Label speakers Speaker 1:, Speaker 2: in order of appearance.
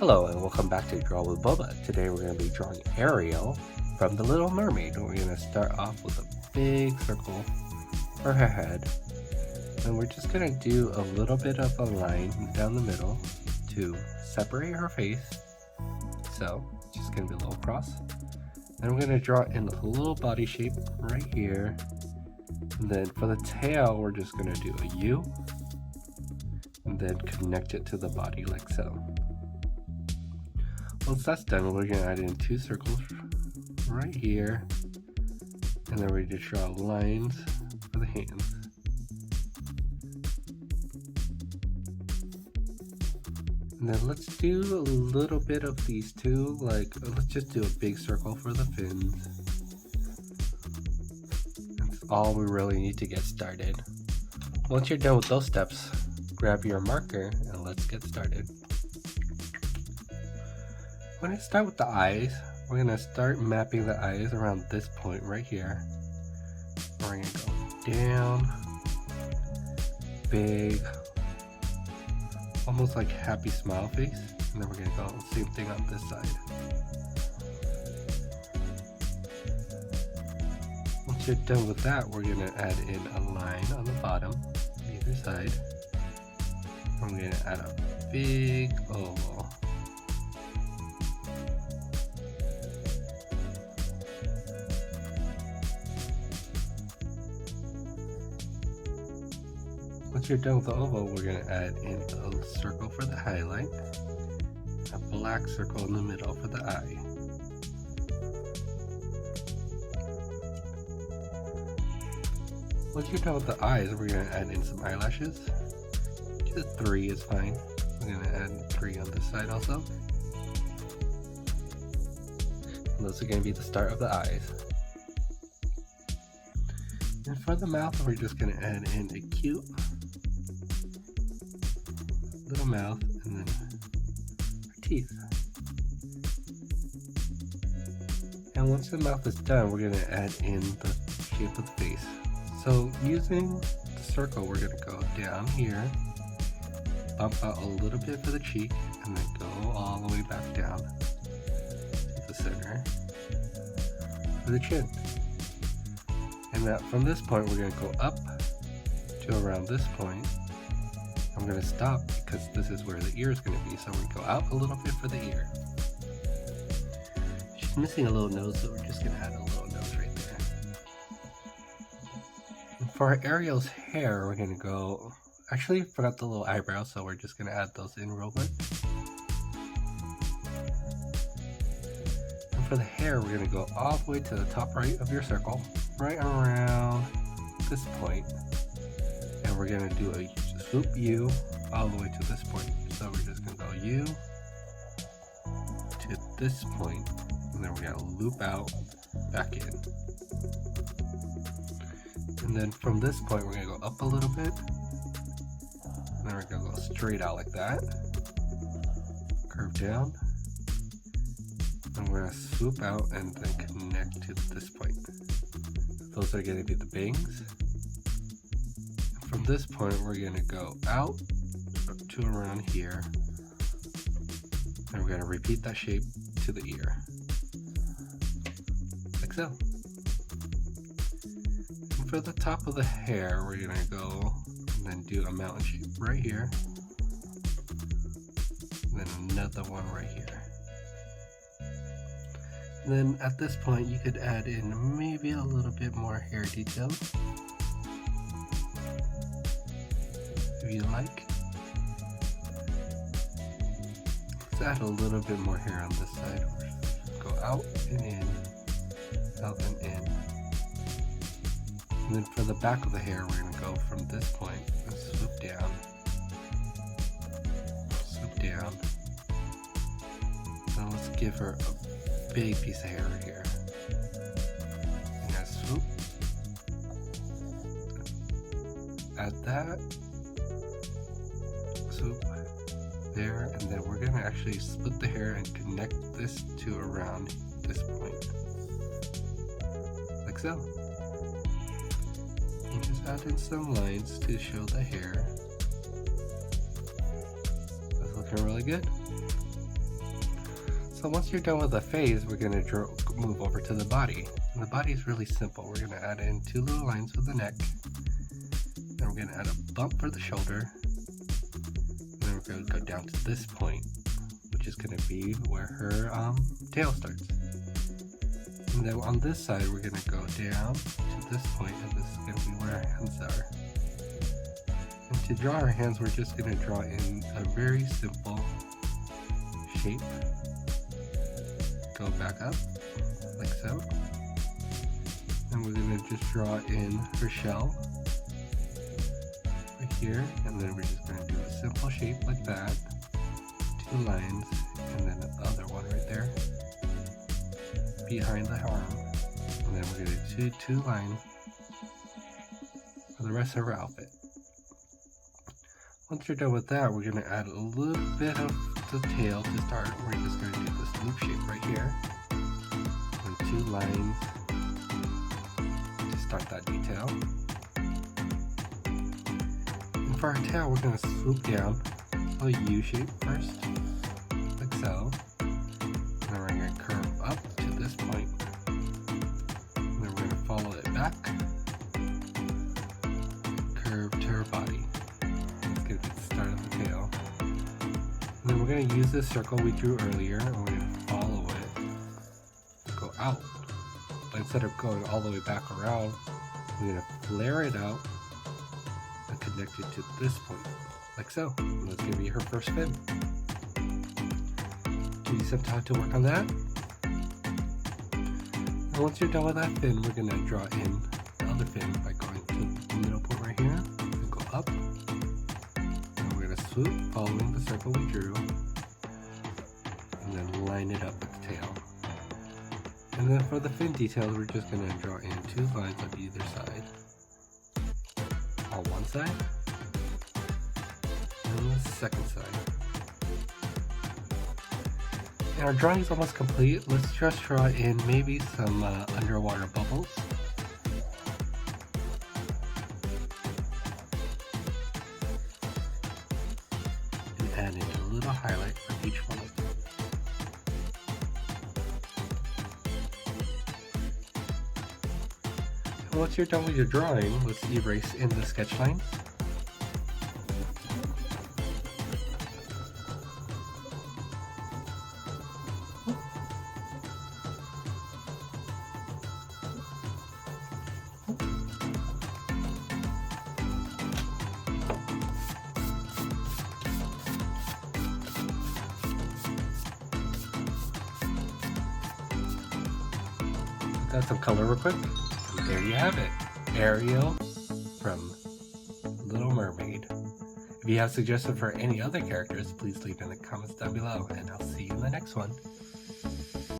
Speaker 1: Hello and welcome back to Draw with Boba. Today we're going to be drawing Ariel from The Little Mermaid. We're going to start off with a big circle for her head. And we're just going to do a little bit of a line down the middle to separate her face. So, it's just going to be a little cross. Then we're going to draw in a little body shape right here. And then for the tail, we're just going to do a U. And then connect it to the body like so. Once that's done, we're going to add in two circles right here, and then we're going to draw lines for the hands. And then let's do a little bit of these two, like let's just do a big circle for the fins. That's all we really need to get started. Once you're done with those steps, grab your marker and let's get started. We're going to start with the eyes. We're going to start mapping the eyes around this point right here. We're going to go down, big, almost like happy smile face. And then we're going to go same thing on this side. Once you're done with that, we're going to add in a line on the bottom, on either side. I'm going to add a big oval. Once you're done with the oval, we're going to add in a circle for the highlight, a black circle in the middle for the eye. Once you're done with the eyes, we're going to add in some eyelashes. Just 3 is fine. We're going to add 3 on this side also. And those are going to be the start of the eyes. And for the mouth, we're just going to add in a cute little mouth and then our teeth. And once the mouth is done, we're going to add in the shape of the face. So using the circle, we're going to go down here, bump out a little bit for the cheek, and then go all the way back down to the center for the chin. And that from this point, we're going to go up to around this point. I'm going to stop because this is where the ear is going to be, so we go out a little bit for the ear. She's missing a little nose, so we're just going to add a little nose right there. And for Ariel's hair, we're going to go, actually forgot the little eyebrows, so we're just going to add those in real quick. And for the hair, we're going to go all the way to the top right of your circle, right around this point. And we're going to do a swoop U all the way to this point. So we're just going to go U to this point, and then we're going to loop out back in. And then from this point, we're going to go up a little bit, and then we're going to go straight out like that, curve down, and we're going to swoop out and then connect to this point. Those are going to be the bangs. From this point, we're going to go out to around here, and we're going to repeat that shape to the ear, like so. And for the top of the hair, we're going to go and then do a mountain shape right here, and then another one right here. And then at this point, you could add in maybe a little bit more hair detail, if you like. Let's add a little bit more hair on this side. Go out and in, out and in. And then for the back of the hair, we're going to go from this point and swoop down. Swoop down. Now let's give her a big piece of hair right here. And then swoop. Add that. Swoop there, and then we're going to actually split the hair and connect this to around this point, like so. And just add in some lines to show the hair. That's looking really good. So once you're done with the face, we're going to move over to the body. And the body is really simple. We're going to add in 2 little lines for the neck. Then we're going to add a bump for the shoulder. And then we're going to go down to this point, which is going to be where her tail starts. And then on this side, we're going to go down to this point, and this is going to be where our hands are. And to draw our hands, we're just going to draw in a very simple shape. Go back up, like so. And we're going to just draw in her shell right here, and then we're just going to do a simple shape like that. 2 lines, and then another one right there behind the arm. And then we're going to do 2 lines for the rest of our outfit. Once you're done with that, we're going to add a little bit of the tail to start. We're just going to do this loop shape right here. And 2 lines to start that detail. And for our tail, we're going to swoop down a U shape first, like so. And then we're going to curve up to this point. And then we're going to follow it back. Curve to her body. Get the start of the tail. And then we're going to use this circle we drew earlier, and we're going to follow it, go out. But instead of going all the way back around, we're going to flare it out and connect it to this point, like so. And that's going to be her first fin. Give you some time to work on that. And once you're done with that fin, we're going to draw in the other fin by going to the middle point right here, and go up. Swoop, following the circle we drew, and then line it up with the tail. And then for the fin details, we're just going to draw in 2 lines on either side. On one side, and the second side. And our drawing is almost complete. Let's just draw in maybe some underwater bubbles. Add in a little highlight for each one of them. And once you're done with your drawing, let's erase in the sketch line. Got some color real quick. And there you have it. Ariel from Little Mermaid. If you have suggestions for any other characters, please leave in the comments down below, and I'll see you in the next one.